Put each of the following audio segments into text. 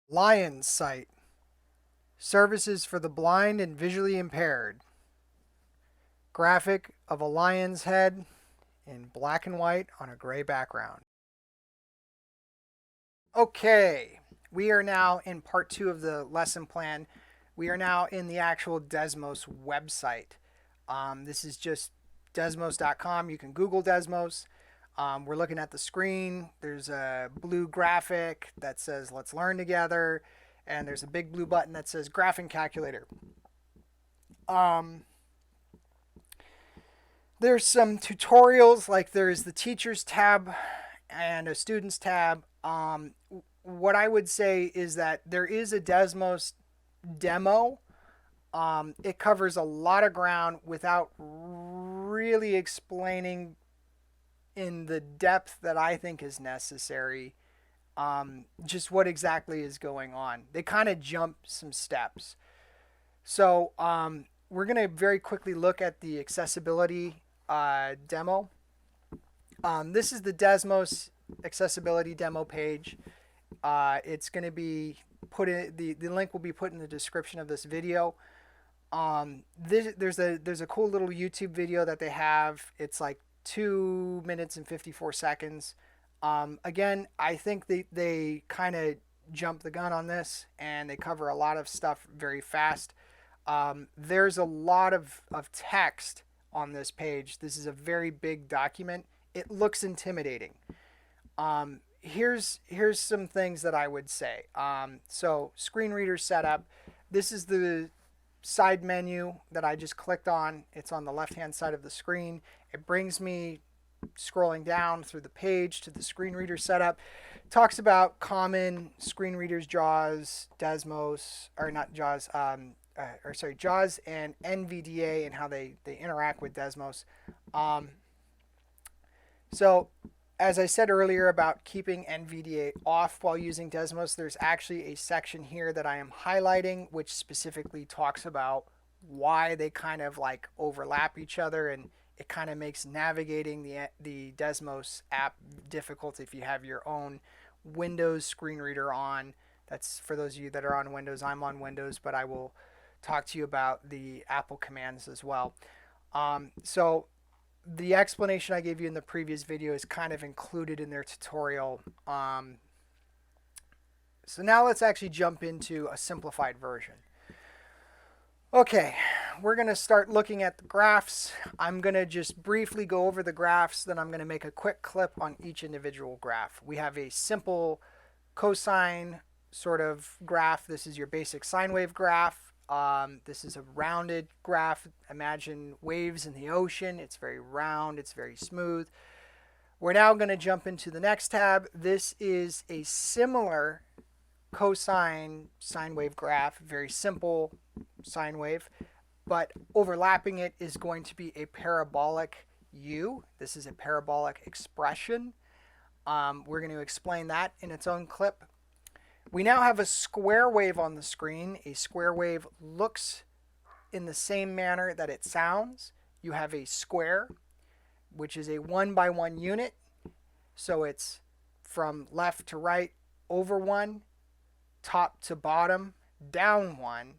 Lyons site. Services for the blind and visually impaired. Graphic of a lion's head in black and white on a gray background. Okay, we are now in part 2 of the lesson plan. We are now in the actual Desmos website. This is just desmos.com. You can Google Desmos. We're looking at the screen. There's a blue graphic that says let's learn together, and there's a big blue button that says graphing calculator. There's some tutorials, like there's the teachers tab and a students tab. What I would say is that there is a Desmos demo. It covers a lot of ground without really explaining in the depth that I think is necessary just what exactly is going on. They kind of jump some steps. So we're going to very quickly look at the accessibility demo. This is the Desmos accessibility demo page. It's going to be put in the link will be put in the description of this video. There's a cool little YouTube video that they have. It's like 2 minutes and 54 seconds. Again, I think they kind of jump the gun on this, and they cover a lot of stuff very fast. There's a lot of text on this page. This is a very big document. It looks intimidating. Here's some things that I would say. So screen reader setup. This is the side menu that I just clicked on. It's on the left hand side of the screen. It brings me scrolling down through the page to the screen reader setup. It talks about common screen readers, JAWS, Desmos, or not JAWS, JAWS and NVDA, and how they interact with Desmos. So as I said earlier about keeping NVDA off while using Desmos, there's actually a section here that I am highlighting which specifically talks about why they kind of like overlap each other, and it kind of makes navigating the Desmos app difficult if you have your own Windows screen reader on. That's for those of you that are on Windows. I'm on Windows, but I will talk to you about the Apple commands as well. So the explanation I gave you in the previous video is kind of included in their tutorial. So now let's actually jump into a simplified version. Okay, we're going to start looking at the graphs. I'm going to just briefly go over the graphs, then I'm going to make a quick clip on each individual graph. We have a simple cosine sort of graph. This is your basic sine wave graph. This is a rounded graph. Imagine waves in the ocean. It's very round. It's very smooth. We're now going to jump into the next tab. This is a similar cosine sine wave graph. Very simple sine wave. But overlapping it is going to be a parabolic U. This is a parabolic expression. We're going to explain that in its own clip. We now have a square wave on the screen. A square wave looks in the same manner that it sounds. You have a square, which is a 1 by 1 unit. So it's from left to right, over 1, top to bottom, down 1.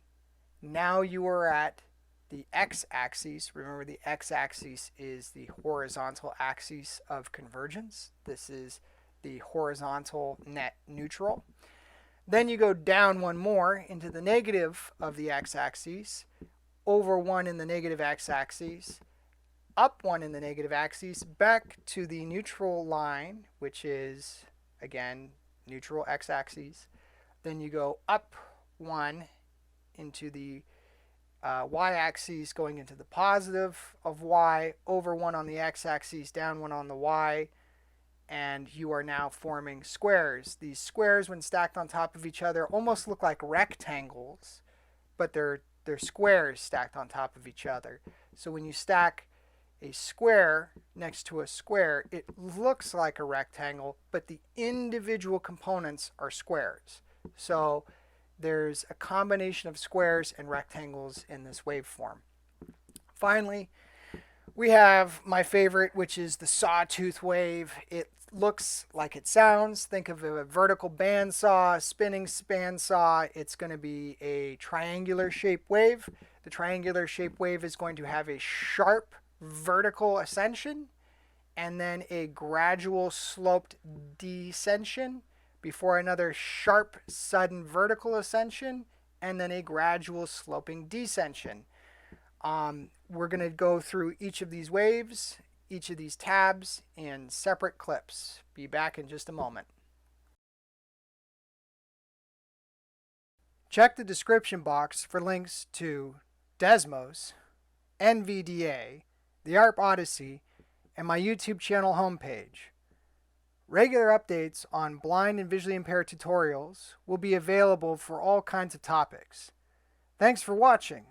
Now you are at the x-axis. Remember, the x-axis is the horizontal axis of convergence. This is the horizontal net neutral. Then you go down 1 more into the negative of the x-axis, over 1 in the negative x-axis, up 1 in the negative axis, back to the neutral line, which is, again, neutral x-axis. Then you go up 1 into the y-axis, going into the positive of y, over 1 on the x-axis, down 1 on the y, and you are now forming squares. These squares, when stacked on top of each other, almost look like rectangles, but they're squares stacked on top of each other. So when you stack a square next to a square, it looks like a rectangle, but the individual components are squares. So there's a combination of squares and rectangles in this waveform. Finally, we have my favorite, which is the Sawtooth Wave. It looks like it sounds. Think of a vertical bandsaw, spinning bandsaw. It's going to be a triangular shaped wave. The triangular shaped wave is going to have a sharp vertical ascension and then a gradual sloped descension before another sharp sudden vertical ascension and then a gradual sloping descension. We're going to go through each of these waves, each of these tabs in separate clips. Be back in just a moment. Check the description box for links to Desmos, NVDA, the Arp Odyssey, and my YouTube channel homepage. Regular updates on blind and visually impaired tutorials will be available for all kinds of topics. Thanks for watching.